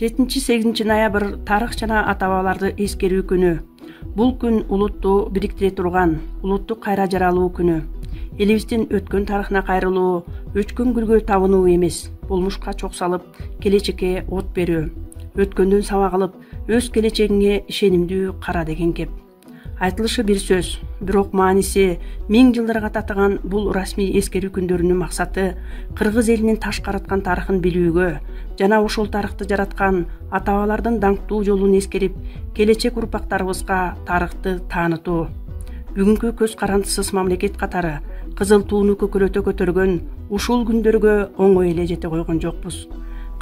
7-8 ноябрь тарых жана ата-бабаларды эскерүү күнү. Бул күн улутту бириктире турган, улутту кайра жаралуу күнү. Элибиздин өткөн тарыхына кайрылуу, өчкөн гүлгө табынуу эмес, болмушка чок салып, келечекке от берүү. Өткөндөн сабак алып, өз келечегиңе ишенимдүү кара деген кеп. Айтылышы бир сөз, бирок мааниси 1000 жылдарга татыган бул расмий эскерүү күндөрүнүн максаты кыргыз элинин таш караткан тарыхын билүүгө жана ошол тарыхты жараткан ата-бабалардын даңктуу жолун эскерип, келечек урпактарыбызга тарыхты таанытуу. Бүгүнкү көз карандысыз мамлекет катары кызыл тууну көкөлөтө көтөргөн ушул күндөргө оңой эле жете койгон жокпуз.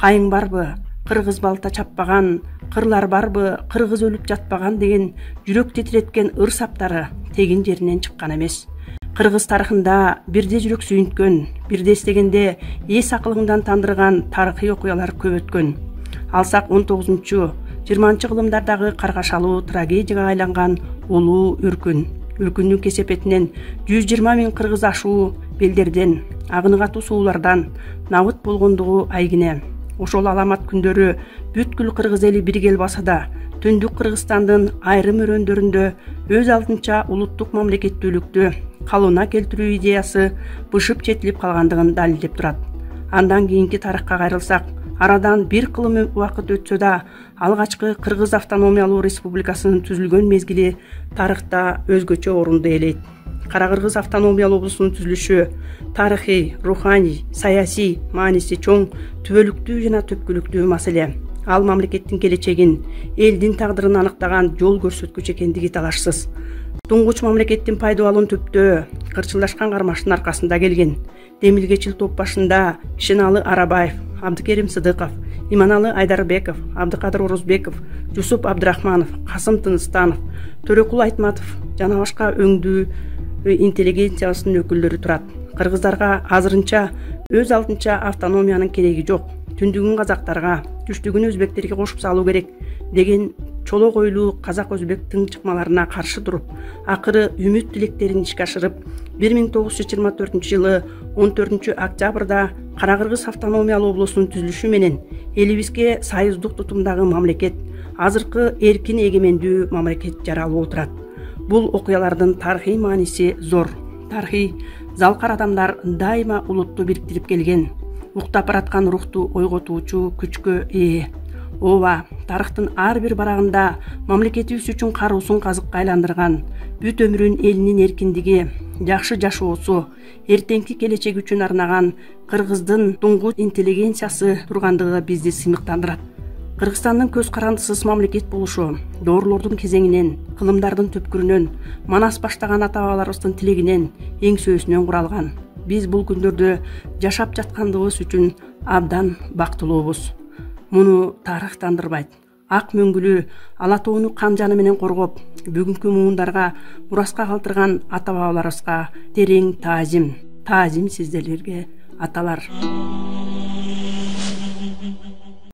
Кайың барбы, кыргыз балта чаппаган, кырлар барбы, кыргыз өлүп жатпаган деген жүрөк титиреткен ыр саптары тегин жеринен чыккан эмес. Кыргыз тарыхында бирде жүрөк сүйүнткөн, бирде эстегенде эс акылыңдан тандырган тарыхый окуялар көп өткөн. Алсак 19-20 кылымдардагы каргашалуу трагедияга айланган улуу Үркүн. Үркүндүн кесепетинен 120 000 кыргыз ашуу белдерден, агыны катуу суулардан набыт болгондугу айгине. Ошол аламат күндөрү бүткүл кыргыз эли биргел баса да, Түндүк Кыргызстандын айрым өрөөндөрүндө өз алдынча улуттук мамлекеттүүлүктү калыбына келтирүү идеясы бышып четилип калгандыгын далилдеп турат. Андан кийинки тарыхка кайрылсак, арадан бир кылым убакыт өтсө да, алгачкы Кыргыз автономиялуу республикасынын түзүлгөн мезгили тарыхта өзгөчө орунду ээлейт. Кара Кыргыз автономиялуу облусунун түзүлүшү тарыхый, руханий, саясий мааниси чоң, түбөлүктүү жана төпкүлүктүү маселе. Ал мамлекеттин келечегин, элдин тагдырын аныктаган жол көрсөткүч экендиги талашсыз. Туңгуч мамлекеттин пайдалануун түптөө кырчылдашкан кармаштын аркасында келген. Демилгечил топ башында Ишеналы Арабаев, Абдыкерим Сыдыков, Иманалы Айдарбеков, Абдыкадыр Орозбеков, Жусуп Абдрахманов, Касым Тыныстанов, Төрөкул Айтматов жана башка өңдүү интеллигенциясынын өкүлдөрү турат. Кыргыздарга азырынча өз алдынча автономиянын кереги жок. Түндүгүн казактарга, түштүгүн өзбектерге кошуп салуу керек деген чолок ойлуу казак-өзбек тыңчыкмаларына каршы туруп, акыры үмүт тилектерин ишке ашырып, 1924 жылы 14 октябрда Кара Кыргыз автономиялуу облусунун түзүлүшү менен элибизге союздук тутумдагы мамлекет, азыркы эркин эгемендүү мамлекет жаралып отурат. Бул окуялардын тарыхый мааниси зор. Тарыхый залкар адамдар дайыма улутту бириктирип келген, уктап бараткан рухту ойготуучу күчкө ээ. Ооба, тарыхтын ар бир барагында мамлекетибиз үчүн каруусун казыкка айландырган, бүт өмүрүн элинин эркиндиги, жакшы жашоосу, эртеңки келечеги үчүн арнаган кыргыздын туңгуч интеллигенциясы тургандыгы бизди сыймыктандырат. Кыргызстандын көз карандысыз мамлекет болушу доорлордун кезеңинен, кылымдардын төпкүрүнөн, манас баштаган ата-бабаларыбыздын тилегинен, эң-сөзүнөн куралган. Биз бул күндөрдө жашап жаткандыгыбыз үчүн абдан бактылуубуз. Муну тарых тандырбайт. Ак мөңгүлүү ала тоону кан жаны менен коргоп, бүгүнкү муундарга мураска калтырган ата-бабаларыбызга терең таазим. Таазим сиздерге, аталар.